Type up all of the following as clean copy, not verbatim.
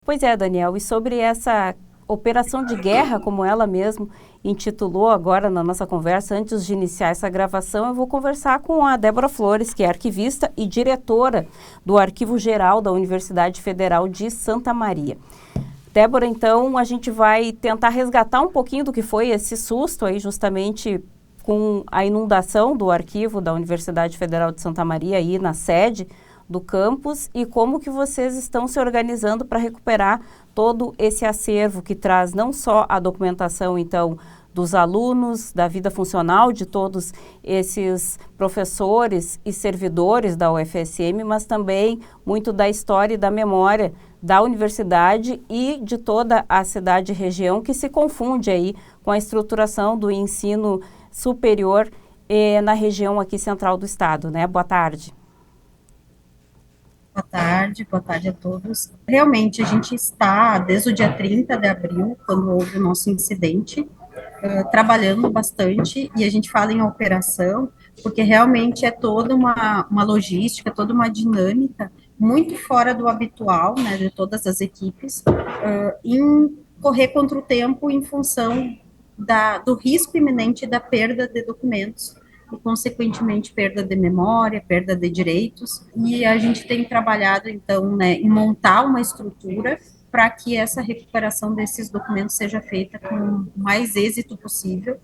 Pois é, Daniel, e sobre essa operação de guerra, como ela mesmo intitulou agora na nossa conversa, antes de iniciar essa gravação, eu vou conversar com a Débora Flores, que é arquivista e diretora do Arquivo Geral da Universidade Federal de Santa Maria. Débora, então, a gente vai tentar resgatar um pouquinho do que foi esse susto aí, justamente com a inundação do arquivo da Universidade Federal de Santa Maria aí na sede do campus e como que vocês estão se organizando para recuperar todo esse acervo que traz não só a documentação, então, dos alunos, da vida funcional de todos esses professores e servidores da UFSM, mas também muito da história e da memória da universidade e de toda a cidade e região que se confunde aí com a estruturação do ensino superior na região aqui central do estado, né? Boa tarde. Boa tarde a todos. Realmente, a gente está, desde o dia 30 de abril, quando houve o nosso incidente, trabalhando bastante, e a gente fala em operação, porque realmente é toda uma logística, toda uma dinâmica muito fora do habitual, né, de todas as equipes, em correr contra o tempo em função do risco iminente da perda de documentos e, consequentemente, perda de memória, perda de direitos, e a gente tem trabalhado, então, né, em montar uma estrutura para que essa recuperação desses documentos seja feita com o mais êxito possível.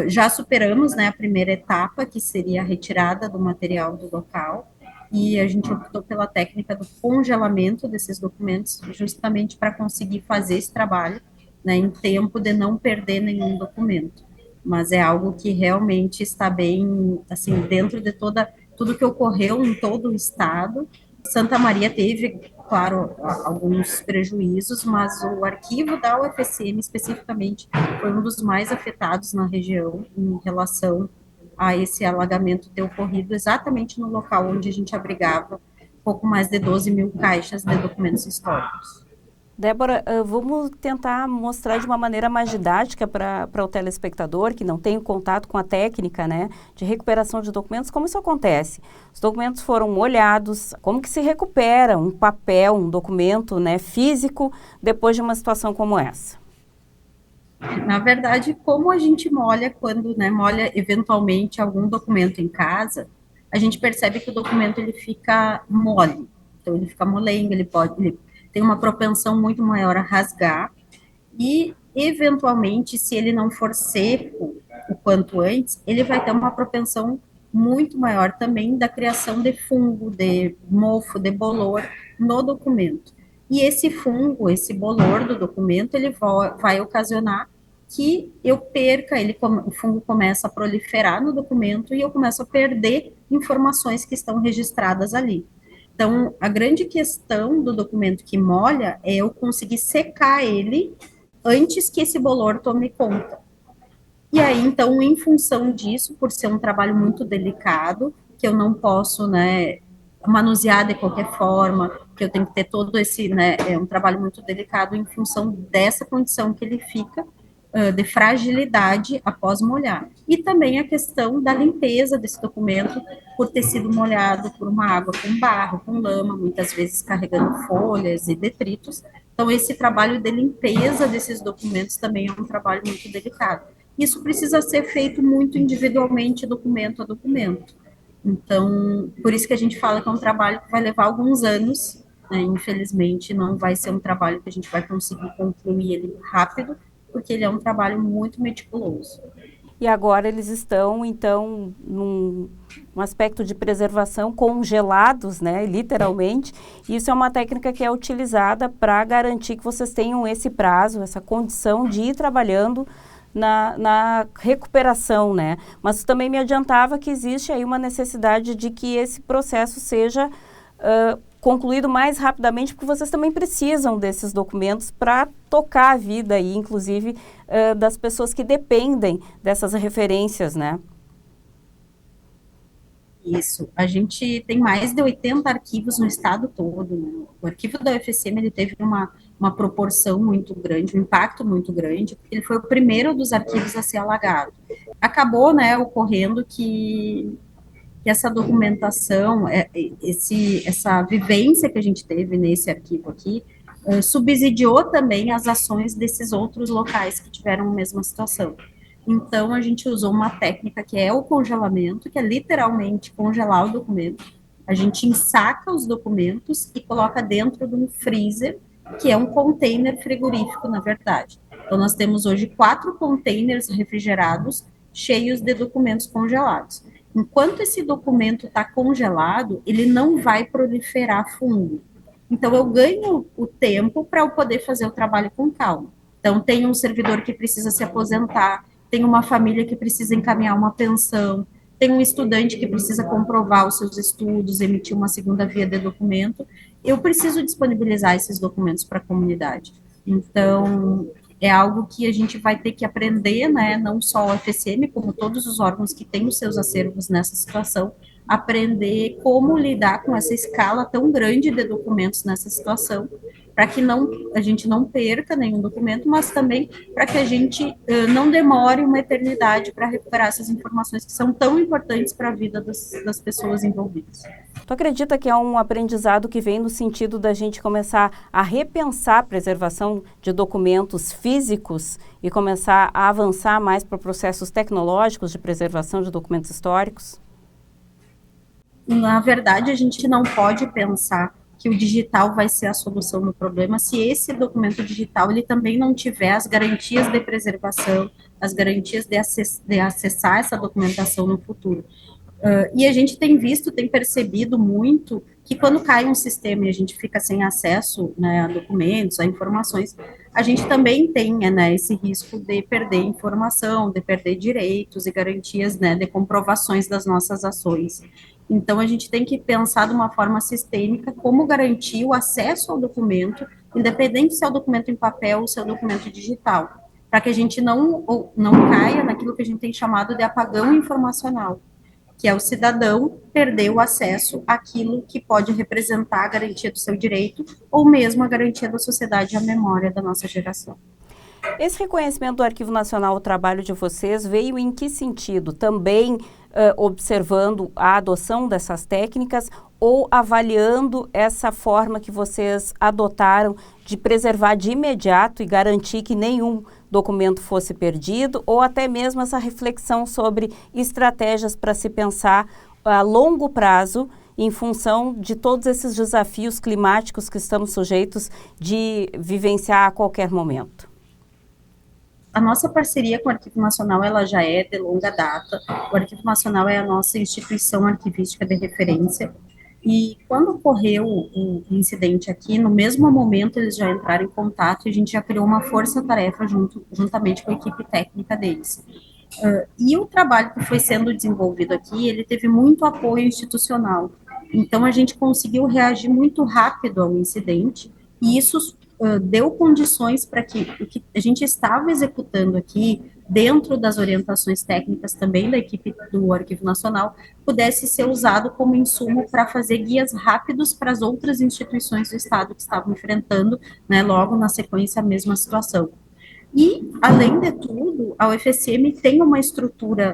Já superamos, né, a primeira etapa, que seria a retirada do material do local, e a gente optou pela técnica do congelamento desses documentos, justamente para conseguir fazer esse trabalho, né, em tempo de não perder nenhum documento. Mas é algo que realmente está bem, assim, dentro de tudo que ocorreu em todo o estado. Santa Maria teve, claro, alguns prejuízos, mas o arquivo da UFSM especificamente foi um dos mais afetados na região em relação a esse alagamento ter ocorrido exatamente no local onde a gente abrigava pouco mais de 12 mil caixas de documentos históricos. Débora, vamos tentar mostrar de uma maneira mais didática para o telespectador que não tem o contato com a técnica, né, de recuperação de documentos, como isso acontece. Os documentos foram molhados, como que se recupera um papel, um documento, né, físico depois de uma situação como essa? Na verdade, como a gente molha quando, né, molha eventualmente algum documento em casa, a gente percebe que o documento ele fica mole. Então ele fica molengo, ele tem uma propensão muito maior a rasgar e eventualmente, se ele não for seco o quanto antes, ele vai ter uma propensão muito maior também da criação de fungo, de mofo, de bolor no documento. E esse fungo, esse bolor do documento, ele vai ocasionar que eu perca, o fungo começa a proliferar no documento e eu começo a perder informações que estão registradas ali. Então, a grande questão do documento que molha é eu conseguir secar ele antes que esse bolor tome conta. E aí, então, em função disso, por ser um trabalho muito delicado, que eu não posso, né, manusear de qualquer forma, que eu tenho que ter todo esse, né, é um trabalho muito delicado em função dessa condição que ele fica, de fragilidade após molhar. E também a questão da limpeza desse documento por ter sido molhado por uma água com barro, com lama, muitas vezes carregando folhas e detritos. Então, esse trabalho de limpeza desses documentos também é um trabalho muito delicado. Isso precisa ser feito muito individualmente, documento a documento. Então, por isso que a gente fala que é um trabalho que vai levar alguns anos, né? Infelizmente, não vai ser um trabalho que a gente vai conseguir concluir ele rápido, porque ele é um trabalho muito meticuloso. E agora eles estão, então, num um aspecto de preservação congelados, né, literalmente. Isso é uma técnica que é utilizada para garantir que vocês tenham esse prazo, essa condição de ir trabalhando na recuperação, né? Mas também me adiantava que existe aí uma necessidade de que esse processo seja concluído mais rapidamente, porque vocês também precisam desses documentos para tocar a vida aí, inclusive, das pessoas que dependem dessas referências, né? Isso. A gente tem mais de 80 arquivos no estado todo, né? O arquivo da UFSM, ele teve uma proporção muito grande, um impacto muito grande, porque ele foi o primeiro dos arquivos a ser alagado. Acabou, né, ocorrendo que essa documentação, essa vivência que a gente teve nesse arquivo aqui, subsidiou também as ações desses outros locais que tiveram a mesma situação. Então, a gente usou uma técnica que é o congelamento, que é literalmente congelar o documento. A gente ensaca os documentos e coloca dentro de um freezer, que é um container frigorífico, na verdade. Então, nós temos hoje 4 containers refrigerados cheios de documentos congelados. Enquanto esse documento está congelado, ele não vai proliferar fungo. Então, eu ganho o tempo para eu poder fazer o trabalho com calma. Então, tem um servidor que precisa se aposentar, tem uma família que precisa encaminhar uma pensão, tem um estudante que precisa comprovar os seus estudos, emitir uma segunda via de documento. Eu preciso disponibilizar esses documentos para a comunidade. Então, é algo que a gente vai ter que aprender, né, não só o FSM, como todos os órgãos que têm os seus acervos nessa situação, aprender como lidar com essa escala tão grande de documentos nessa situação, para que a gente não perca nenhum documento, mas também para que a gente não demore uma eternidade para recuperar essas informações que são tão importantes para a vida das pessoas envolvidas. Tu acredita que é um aprendizado que vem no sentido da gente começar a repensar a preservação de documentos físicos e começar a avançar mais para processos tecnológicos de preservação de documentos históricos? Na verdade, a gente não pode pensar que o digital vai ser a solução do problema se esse documento digital ele também não tiver as garantias de preservação, as garantias de acessar essa documentação no futuro. E a gente tem visto, tem percebido muito que quando cai um sistema e a gente fica sem acesso, né, a documentos, a informações, a gente também tem, né, esse risco de perder informação, de perder direitos e garantias, né, de comprovações das nossas ações. Então, a gente tem que pensar de uma forma sistêmica como garantir o acesso ao documento, independente se é o documento em papel ou se é o documento digital, para que a gente não caia naquilo que a gente tem chamado de apagão informacional, que é o cidadão perder o acesso àquilo que pode representar a garantia do seu direito ou mesmo a garantia da sociedade e a memória da nossa geração. Esse reconhecimento do Arquivo Nacional ao trabalho de vocês veio em que sentido? Também observando a adoção dessas técnicas ou avaliando essa forma que vocês adotaram de preservar de imediato e garantir que nenhum documento fosse perdido, ou até mesmo essa reflexão sobre estratégias para se pensar a longo prazo em função de todos esses desafios climáticos que estamos sujeitos de vivenciar a qualquer momento? A nossa parceria com o Arquivo Nacional, ela já é de longa data. O Arquivo Nacional é a nossa instituição arquivística de referência. E quando ocorreu o incidente aqui, no mesmo momento eles já entraram em contato e a gente já criou uma força-tarefa juntamente com a equipe técnica deles. E o trabalho que foi sendo desenvolvido aqui, ele teve muito apoio institucional. Então, a gente conseguiu reagir muito rápido ao incidente e isso deu condições para que o que a gente estava executando aqui, dentro das orientações técnicas também da equipe do Arquivo Nacional, pudesse ser usado como insumo para fazer guias rápidos para as outras instituições do Estado que estavam enfrentando, né, logo na sequência, a mesma situação. E, além de tudo, a UFSM tem uma estrutura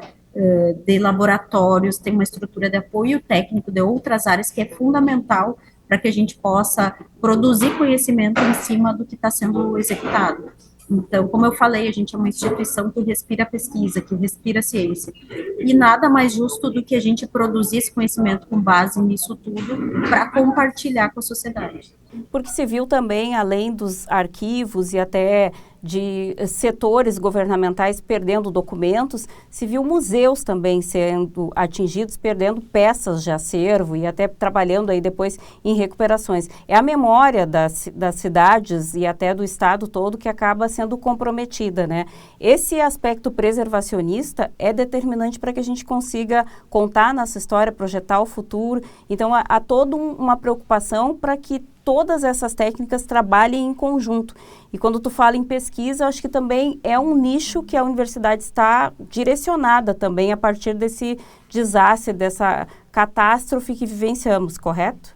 de laboratórios, tem uma estrutura de apoio técnico de outras áreas que é fundamental para que a gente possa produzir conhecimento em cima do que está sendo executado. Então, como eu falei, a gente é uma instituição que respira pesquisa, que respira ciência. E nada mais justo do que a gente produzir esse conhecimento com base nisso tudo para compartilhar com a sociedade. Porque se viu também, além dos arquivos e até de setores governamentais perdendo documentos, se viu museus também sendo atingidos, perdendo peças de acervo e até trabalhando aí depois em recuperações. É a memória das cidades e até do estado todo que acaba sendo comprometida, né? Esse aspecto preservacionista é determinante para que a gente consiga contar nossa história, projetar o futuro. Então, há toda uma preocupação para que todas essas técnicas trabalhem em conjunto. E quando tu fala em pesquisa, eu acho que também é um nicho que a universidade está direcionada também a partir desse desastre, dessa catástrofe que vivenciamos, correto?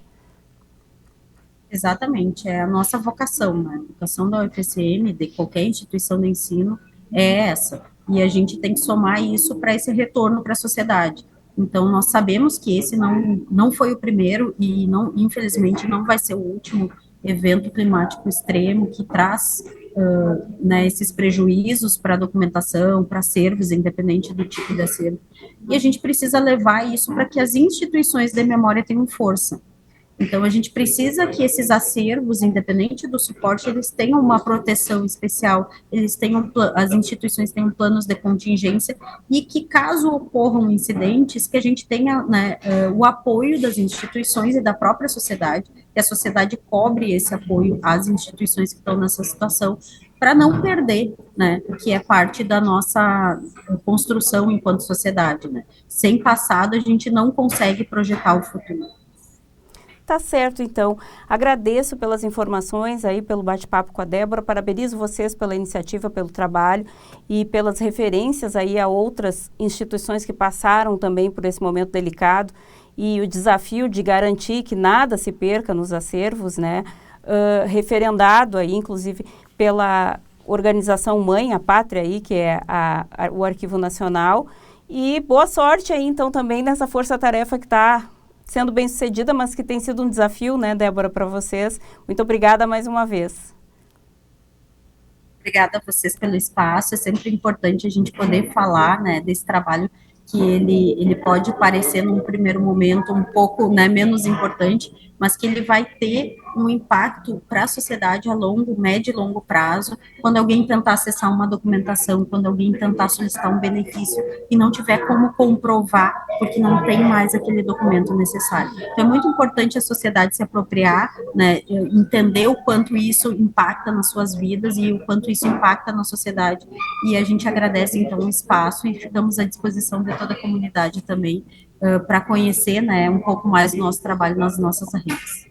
Exatamente, é a nossa vocação, né? A vocação da UFSM, de qualquer instituição de ensino, é essa. E a gente tem que somar isso para esse retorno para a sociedade. Então, nós sabemos que esse não foi o primeiro e, não, infelizmente, não vai ser o último evento climático extremo que traz né, esses prejuízos para a documentação, para acervos, independente do tipo de acervo. E a gente precisa levar isso para que as instituições de memória tenham força. Então, a gente precisa que esses acervos, independente do suporte, eles tenham uma proteção especial, eles tenham, as instituições tenham planos de contingência, e que, caso ocorram incidentes, que a gente tenha, né, o apoio das instituições e da própria sociedade, que a sociedade cobre esse apoio às instituições que estão nessa situação, para não perder, né, o que é parte da nossa construção enquanto sociedade, né. Sem passado, a gente não consegue projetar o futuro. Tá certo, então. Agradeço pelas informações aí, pelo bate-papo com a Débora. Parabenizo vocês pela iniciativa, pelo trabalho e pelas referências aí a outras instituições que passaram também por esse momento delicado e o desafio de garantir que nada se perca nos acervos, né? Referendado aí, inclusive, pela organização mãe, a Pátria aí, que é o Arquivo Nacional. E boa sorte aí, então, também nessa força-tarefa que está sendo bem sucedida, mas que tem sido um desafio, né, Débora, para vocês. Muito obrigada mais uma vez. Obrigada a vocês pelo espaço. É sempre importante a gente poder falar, né, desse trabalho que ele pode parecer num primeiro momento um pouco, né, menos importante, mas que ele vai ter um impacto para a sociedade a longo, médio e longo prazo, quando alguém tentar acessar uma documentação, quando alguém tentar solicitar um benefício e não tiver como comprovar, porque não tem mais aquele documento necessário. Então, é muito importante a sociedade se apropriar, né, entender o quanto isso impacta nas suas vidas e o quanto isso impacta na sociedade. E a gente agradece, então, o espaço e ficamos à disposição de toda a comunidade também, para conhecer, né, um pouco mais do nosso trabalho nas nossas redes.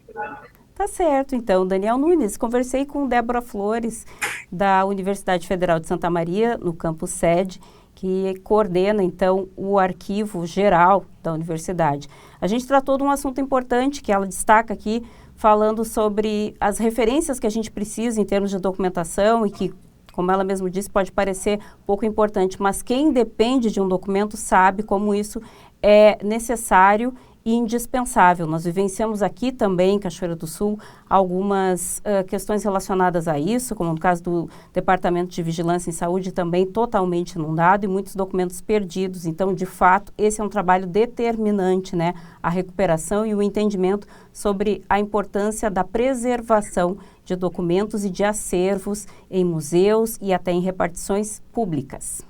Tá certo, então. Daniel Nunes, conversei com Débora Flores, da Universidade Federal de Santa Maria, no campus sede, que coordena, então, o arquivo geral da universidade. A gente tratou de um assunto importante que ela destaca aqui, falando sobre as referências que a gente precisa em termos de documentação e que, como ela mesma disse, pode parecer pouco importante, mas quem depende de um documento sabe como isso é necessário e indispensável. Nós vivenciamos aqui também, em Cachoeira do Sul, algumas questões relacionadas a isso, como no caso do Departamento de Vigilância em Saúde, também totalmente inundado e muitos documentos perdidos. Então, de fato, esse é um trabalho determinante, né? A recuperação e o entendimento sobre a importância da preservação de documentos e de acervos em museus e até em repartições públicas.